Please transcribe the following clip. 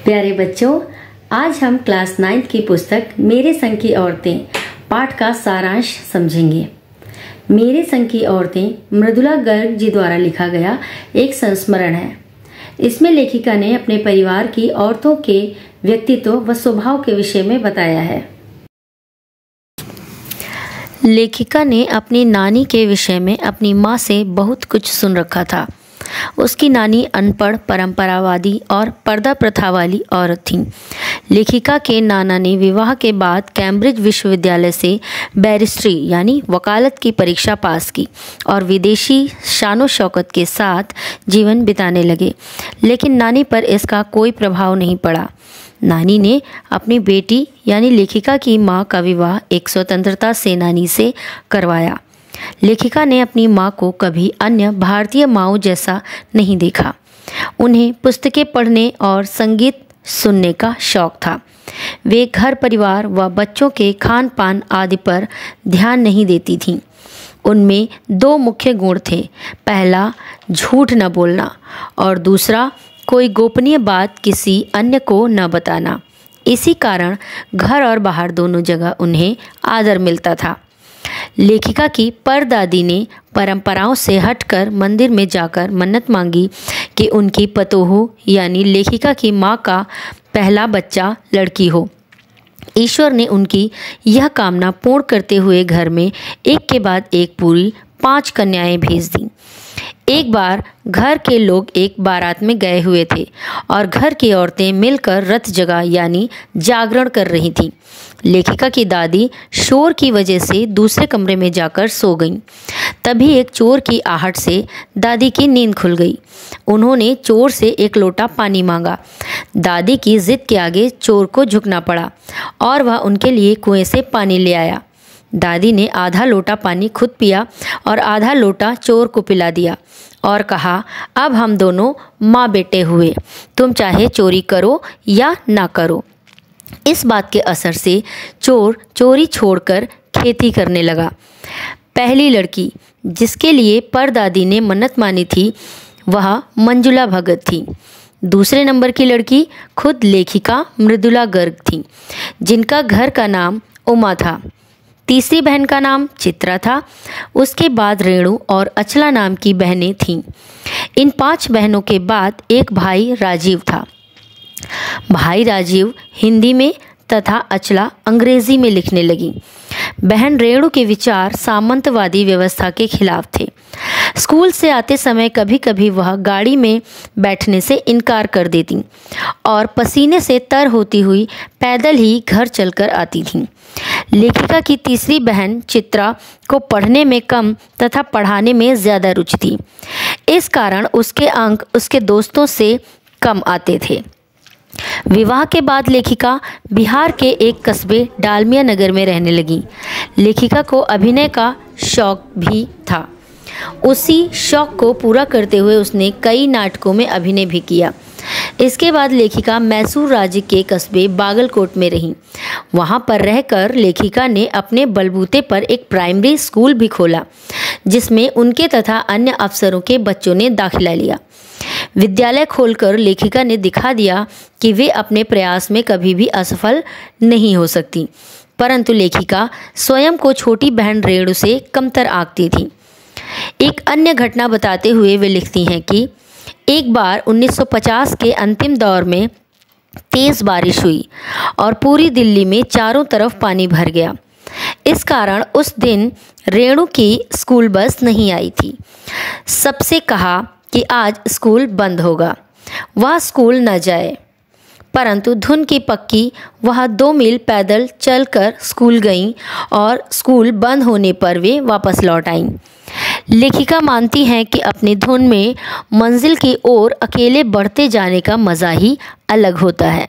प्यारे बच्चों, आज हम क्लास 9 की पुस्तक मेरे संग की औरतें पाठ का सारांश समझेंगे। मेरे संग की औरतें मृदुला गर्ग जी द्वारा लिखा गया एक संस्मरण है। इसमें लेखिका ने अपने परिवार की औरतों के व्यक्तित्व व स्वभाव के विषय में बताया है। लेखिका ने अपनी नानी के विषय में अपनी माँ से बहुत कुछ सुन रखा था। उसकी नानी अनपढ़, परंपरावादी और पर्दा प्रथा वाली औरत थीं। लेखिका के नाना ने विवाह के बाद कैम्ब्रिज विश्वविद्यालय से बैरिस्ट्री यानी वकालत की परीक्षा पास की और विदेशी शानो शौकत के साथ जीवन बिताने लगे, लेकिन नानी पर इसका कोई प्रभाव नहीं पड़ा। नानी ने अपनी बेटी यानी लेखिका की माँ का विवाह एक स्वतंत्रता सेनानी से करवाया। लेखिका ने अपनी माँ को कभी अन्य भारतीय माँओं जैसा नहीं देखा। उन्हें पुस्तकें पढ़ने और संगीत सुनने का शौक था। वे घर परिवार व बच्चों के खान पान आदि पर ध्यान नहीं देती थीं। उनमें दो मुख्य गुण थे, पहला झूठ न बोलना और दूसरा कोई गोपनीय बात किसी अन्य को न बताना। इसी कारण घर और बाहर दोनों जगह उन्हें आदर मिलता था। लेखिका की परदादी ने परंपराओं से हटकर मंदिर में जाकर मन्नत मांगी कि उनकी पतोहू यानी लेखिका की माँ का पहला बच्चा लड़की हो। ईश्वर ने उनकी यह कामना पूर्ण करते हुए घर में एक के बाद एक पूरी 5 कन्याएं भेज दी। एक बार घर के लोग एक बारात में गए हुए थे और घर की औरतें मिलकर रथ जगा यानी जागरण कर रही थीं। लेखिका की दादी शोर की वजह से दूसरे कमरे में जाकर सो गईं। तभी एक चोर की आहट से दादी की नींद खुल गई। उन्होंने चोर से एक लोटा पानी मांगा। दादी की जिद के आगे चोर को झुकना पड़ा और वह उनके लिए कुएं से पानी ले आया। दादी ने आधा लोटा पानी खुद पिया और आधा लोटा चोर को पिला दिया और कहा, अब हम दोनों माँ बेटे हुए, तुम चाहे चोरी करो या ना करो। इस बात के असर से चोर चोरी छोड़कर खेती करने लगा। पहली लड़की जिसके लिए परदादी ने मन्नत मानी थी वह मंजुला भगत थी। दूसरे नंबर की लड़की खुद लेखिका मृदुला गर्ग थी, जिनका घर का नाम उमा था। तीसरी बहन का नाम चित्रा था। उसके बाद रेणु और अचला नाम की बहनें थीं। इन 5 बहनों के बाद एक भाई राजीव था। भाई राजीव हिंदी में तथा अचला अंग्रेजी में लिखने लगी। बहन रेणु के विचार सामंतवादी व्यवस्था के खिलाफ थे। स्कूल से आते समय कभी कभी वह गाड़ी में बैठने से इनकार कर देती और पसीने से तर होती हुई पैदल ही घर चलकर आती थीं। लेखिका की तीसरी बहन चित्रा को पढ़ने में कम तथा पढ़ाने में ज़्यादा रुचि थी। इस कारण उसके अंक उसके दोस्तों से कम आते थे। विवाह के बाद लेखिका बिहार के एक कस्बे डालमिया नगर में रहने लगी। लेखिका को अभिनय का शौक भी था। उसी शौक को पूरा करते हुए उसने कई नाटकों में अभिनय भी किया। इसके बाद लेखिका मैसूर राज्य के कस्बे बागलकोट में रही। वहाँ पर रहकर लेखिका ने अपने बलबूते पर एक प्राइमरी स्कूल भी खोला, जिसमें उनके तथा अन्य अफसरों के बच्चों ने दाखिला लिया। विद्यालय खोलकर लेखिका ने दिखा दिया कि वे अपने प्रयास में कभी भी असफल नहीं हो सकती, परंतु लेखिका स्वयं को छोटी बहन रेणु से कमतर आंकती थी। एक अन्य घटना बताते हुए वे लिखती हैं कि एक बार 1950 के अंतिम दौर में तेज़ बारिश हुई और पूरी दिल्ली में चारों तरफ पानी भर गया। इस कारण उस दिन रेणु की स्कूल बस नहीं आई थी। सबसे कहा कि आज स्कूल बंद होगा, वह स्कूल न जाए, परंतु धुन की पक्की वह 2 मील पैदल चलकर स्कूल गईं और स्कूल बंद होने पर वे वापस लौट आईं। लेखिका मानती हैं कि अपनी धुन में मंजिल की ओर अकेले बढ़ते जाने का मज़ा ही अलग होता है।